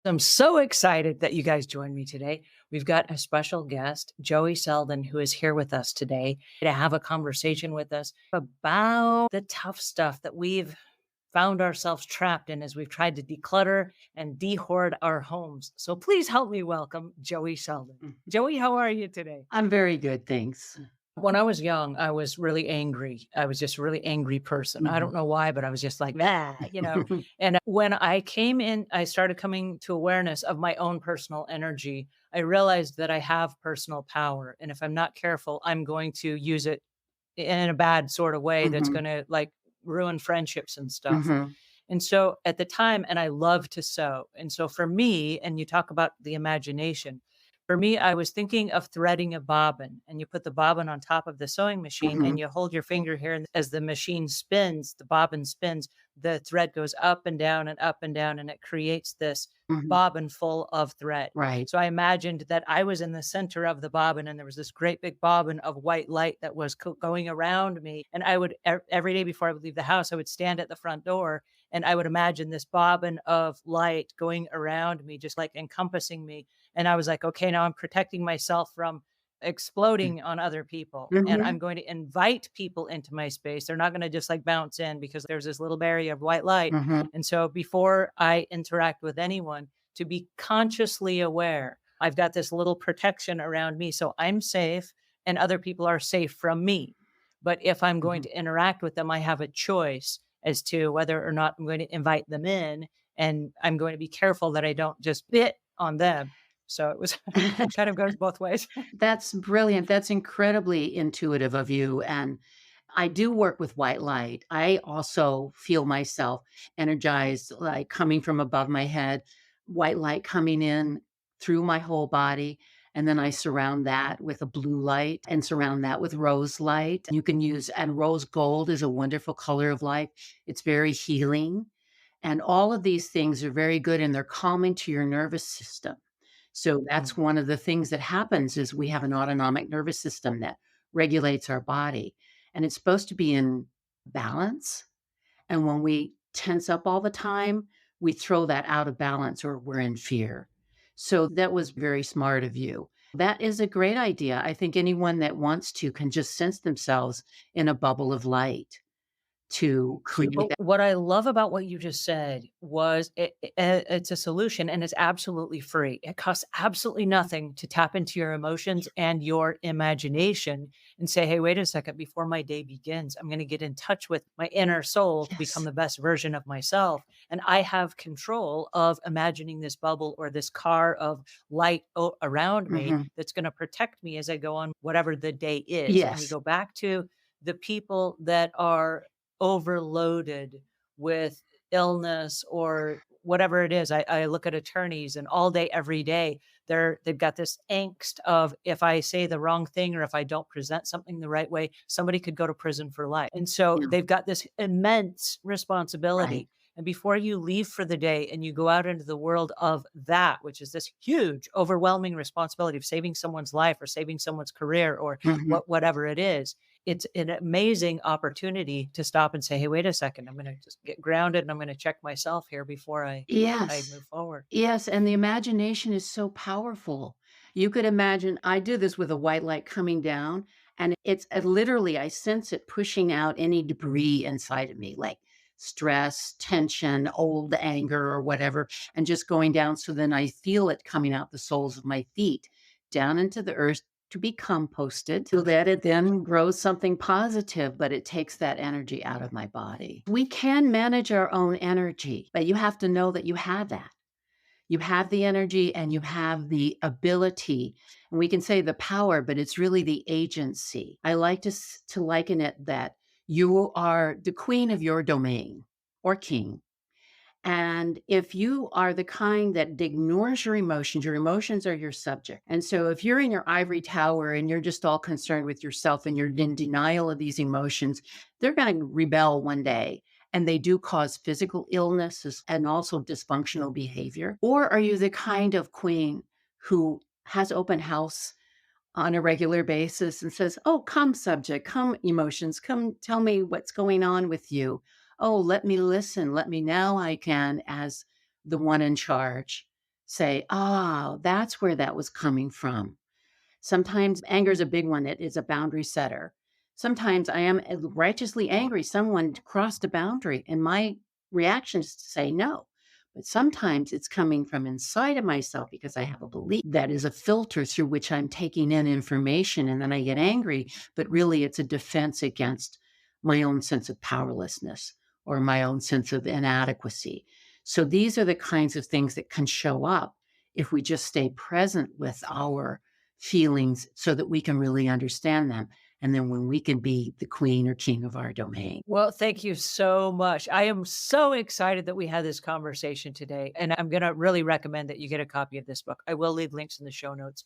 I'm so excited that you guys joined me today. We've got a special guest, Joie Seldon, who is here with us today to have a conversation with us about the tough stuff that we've found ourselves trapped in as we've tried to declutter and dehoard our homes. So please help me welcome Joie Seldon. Mhm. Joie, how are you today? I'm very good, thanks. When I was young, I was really angry. I was just a really angry person. I Mhm. don't know why, but I was just like, "Ah." And when I came in, I started coming to awareness of my own personal energy. I realized that I have personal power. And if I'm not careful, I'm going to use it in a bad sort of way that's Mhm. going to like ruin friendships and stuff. Mhm. And so at the time, and I love to sew. And so for me, and you talk about the imagination, for me, I was thinking of threading a bobbin, and you put the bobbin on top of the sewing machine and Mhm. you hold your finger here. And as the machine spins, the bobbin spins, the thread goes up and down and up and down, and it creates this Mhm. bobbin full of thread. Right. So I imagined that I was in the center of the bobbin and there was this great big bobbin of white light that was going around me. And I would, every day before I would leave the house, I would stand at the front door and I would imagine this bobbin of light going around me, just like encompassing me. And I was like, okay, now I'm protecting myself from exploding on other people. And I'm Mhm. going to invite people into my space. They're not going to just like bounce in because there's this little barrier of white light. Mhm. And so before I interact with anyone, to be consciously aware, I've got this little protection around me. So I'm safe and other people are safe from me. But if I'm going Mhm. to interact with them, I have a choice as to whether or not I'm going to invite them in. And I'm going to be careful that I don't just bit on them. So it was kind of goes both ways. That's brilliant. That's incredibly intuitive of you, and I do work with white light. I also feel myself energized, like, coming from above my head, white light coming in through my whole body, and then I surround that with a blue light and surround that with rose light. You can use and rose gold is a wonderful color of light. It's very healing. And all of these things are very good and they're calming to your nervous system. So that's Mm. one of the things that happens is we have an autonomic nervous system that regulates our body and it's supposed to be in balance. And when we tense up all the time, we throw that out of balance or we're in fear. So that was very smart of you. That is a great idea. I think anyone that wants to can just sense themselves in a bubble of light to create But that. what I love about what you just said was it's a solution and it's absolutely free. It costs absolutely nothing to tap into your emotions and your imagination and say, hey, wait a second, before my day begins, I'm going to get in touch with my inner soul to become Yes. the best version of myself. And I have control of imagining this bubble or this car of light around me Mhm. that's going to protect me as I go on whatever the day is. And we Yes. go back to the people that are overloaded with illness or whatever it is. I look at attorneys and all day, every day, they've got this angst of if I say the wrong thing or if I don't present something the right way, somebody could go to prison for life. And so Yeah. they've got this immense Right. responsibility. And before you leave for the day and you go out into the world of that, which is this huge, overwhelming responsibility of saving someone's life or saving someone's career or Mhm. whatever it is, it's an amazing opportunity to stop and say, "Hey, wait a second. I'm gonna just get grounded and I'm gonna check myself here before I Yes. move forward." Yes, and the imagination is so powerful. You could imagine I do this with a white light coming down, and it's literally, I sense it pushing out any debris inside of me, like stress, tension, old anger, or whatever, and just going down. So then I feel it coming out the soles of my feet down into the earth to be composted so that it then grows something positive, but it takes that energy out of my body. We can manage our own energy, but you have to know that you have that. You have the energy and you have the ability, and we can say the power, but it's really the agency. I like to liken it that you are the queen of your domain or king. And if you are the kind that ignores your emotions are your subject. And so if you're in your ivory tower and you're just all concerned with yourself and you're in denial of these emotions, they're going to rebel one day. And they do cause physical illnesses and also dysfunctional behavior. Or are you the kind of queen who has open house on a regular basis and says, "Oh, come, subject, come, emotions, come tell me what's going on with you. Oh, let me listen. Let me now I can, as the one in charge, say, "Ah, that's where that was coming from." Sometimes anger is a big one. It is a boundary setter. Sometimes I am righteously angry. Someone crossed a boundary, and my reaction is to say no. But sometimes it's coming from inside of myself because I have a belief that is a filter through which I'm taking in information and then I get angry. But really, it's a defense against my own sense of powerlessness or my own sense of inadequacy. So these are the kinds of things that can show up if we just stay present with our feelings so that we can really understand them. And then when we can be the queen or king of our domain. Well, thank you so much. I am so excited that we had this conversation today, and I'm gonna really recommend that you get a copy of this book. I will leave links in the show notes.